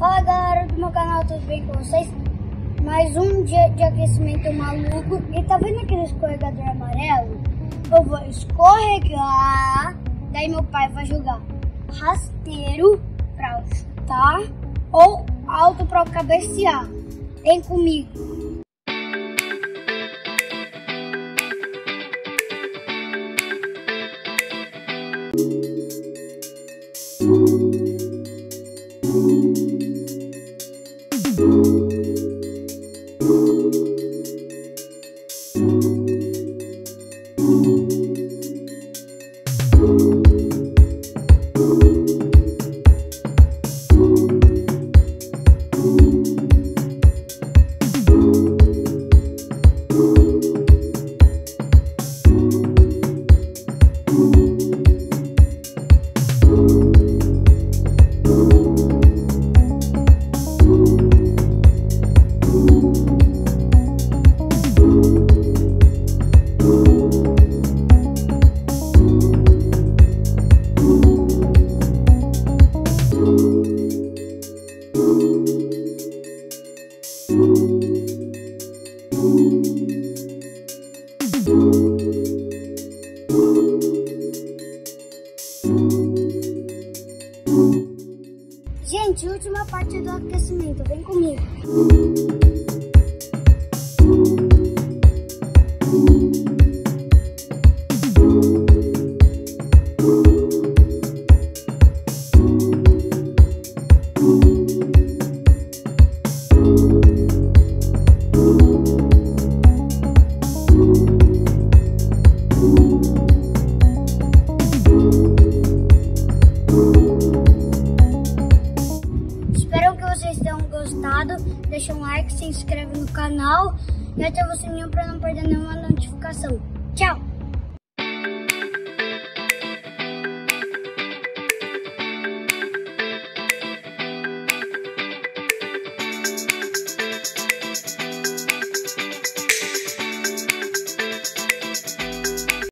Fala galera do meu canal, tudo bem com vocês? Mais um dia de aquecimento maluco. E tá vendo aquele escorregador amarelo? Eu vou escorregar, daí meu pai vai jogar rasteiro pra eu chutar ou alto pra eu cabecear. Vem comigo. Gente, última parte do aquecimento, vem comigo. Vocês tenham gostado, deixa um like, se inscreve no canal e ativa o sininho para não perder nenhuma notificação. Tchau!